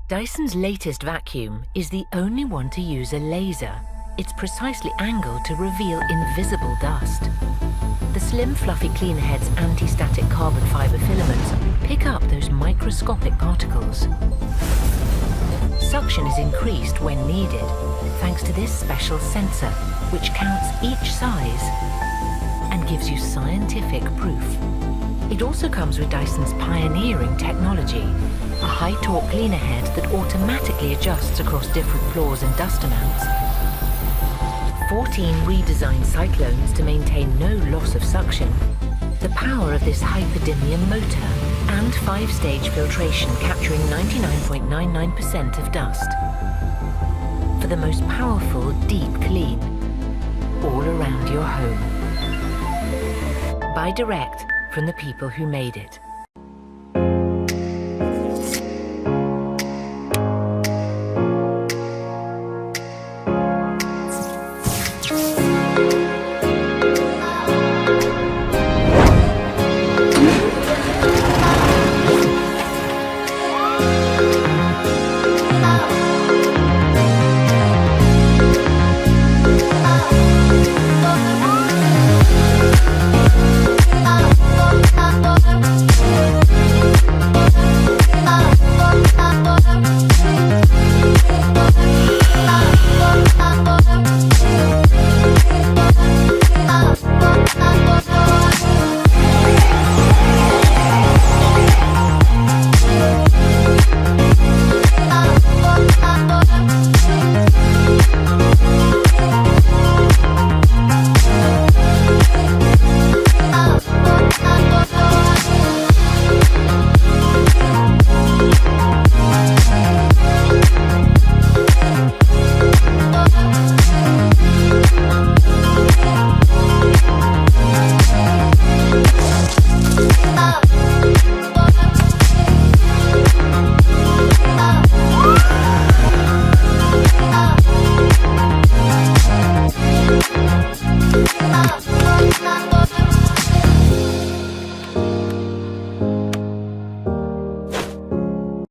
Dyson's latest vacuum is the only one to use a laser. It's precisely angled to reveal invisible dust. The slim, fluffy cleaner head's anti-static carbon fiber filaments pick up those microscopic particles. Suction is increased when needed, thanks to this special sensor, which counts each size and gives you scientific proof. It also comes with Dyson's pioneering technology, a high-torque cleaner head that automatically adjusts across different floors and dust amounts. 14 redesigned cyclones to maintain no loss of suction, the power of this hyperdymium motor, and 5-stage filtration capturing 99.99% of dust. For the most powerful, deep clean, all around your home. Buy direct from the people who made it.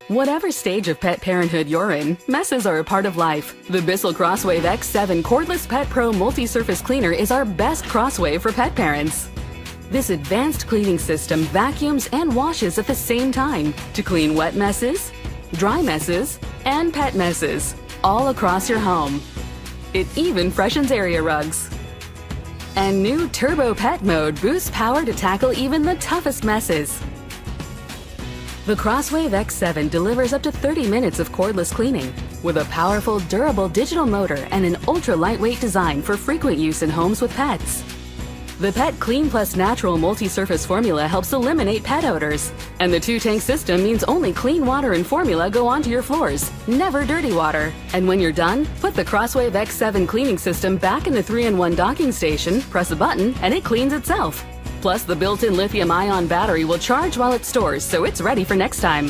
Whatever stage of pet parenthood you're in, messes are a part of life. The Bissell CrossWave X7 Cordless Pet Pro Multi-Surface Cleaner is our best crosswave for pet parents. This advanced cleaning system vacuums and washes at the same time to clean wet messes, dry messes, and pet messes, all across your home. It even freshens area rugs. And new Turbo Pet Mode boosts power to tackle even the toughest messes. The CrossWave X7 delivers up to 30 minutes of cordless cleaning with a powerful, durable digital motor and an ultra-lightweight design for frequent use in homes with pets. The Pet Clean Plus Natural Multi-Surface Formula helps eliminate pet odors. And the 2-tank system means only clean water and formula go onto your floors, never dirty water. And when you're done, put the CrossWave X7 cleaning system back in the 3-in-1 docking station, press a button, and it cleans itself. Plus, the built-in lithium-ion battery will charge while it stores, so it's ready for next time.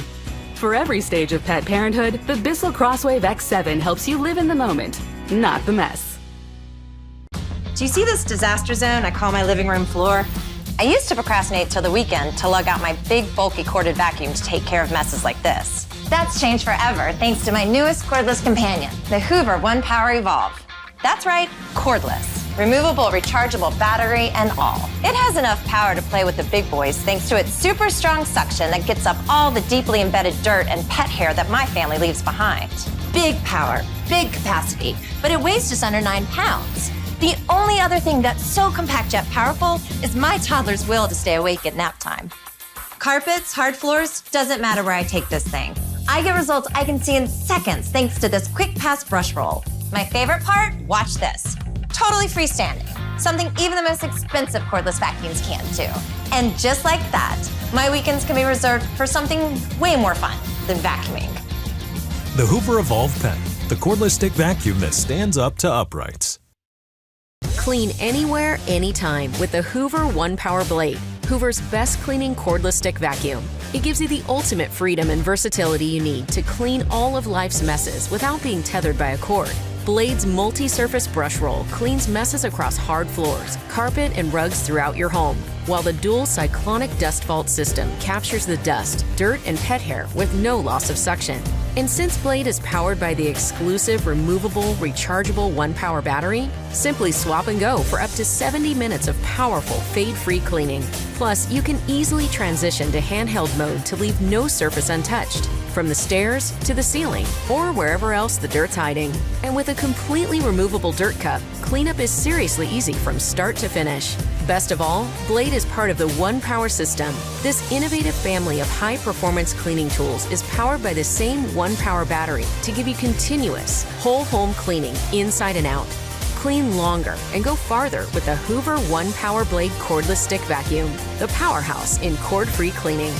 For every stage of pet parenthood, the Bissell CrossWave X7 helps you live in the moment, not the mess. Do you see this disaster zone I call my living room floor? I used to procrastinate till the weekend to lug out my big, bulky corded vacuum to take care of messes like this. That's changed forever thanks to my newest cordless companion, the Hoover OnePower Evolve. That's right, cordless. Removable, rechargeable battery and all. It has enough power to play with the big boys thanks to its super strong suction that gets up all the deeply embedded dirt and pet hair that my family leaves behind. Big power, big capacity, but it weighs just under 9 pounds. The only other thing that's so compact yet powerful is my toddler's will to stay awake at nap time. Carpets, hard floors, doesn't matter where I take this thing. I get results I can see in seconds thanks to this quick pass brush roll. My favorite part? Watch this. Totally freestanding. Something even the most expensive cordless vacuums can't do. And just like that, my weekends can be reserved for something way more fun than vacuuming. The Hoover Evolve Pen, the cordless stick vacuum that stands up to uprights. Clean anywhere, anytime with the Hoover OnePower Blade, Hoover's best cleaning cordless stick vacuum. It gives you the ultimate freedom and versatility you need to clean all of life's messes without being tethered by a cord. Blade's multi-surface brush roll cleans messes across hard floors, carpet, and rugs throughout your home, while the dual cyclonic dust vault system captures the dust, dirt, and pet hair with no loss of suction. And since Blade is powered by the exclusive removable, rechargeable ONEPWR battery, simply swap and go for up to 70 minutes of powerful, fade-free cleaning. Plus, you can easily transition to handheld mode to leave no surface untouched, from the stairs to the ceiling, or wherever else the dirt's hiding. And with a completely removable dirt cup, cleanup is seriously easy from start to finish. Best of all, Blade is part of the ONEPWR system. This innovative family of high-performance cleaning tools is powered by the same ONEPWR battery to give you continuous, whole-home cleaning inside and out. Clean longer and go farther with the Hoover OnePower Blade Cordless Stick Vacuum, the powerhouse in cord-free cleaning.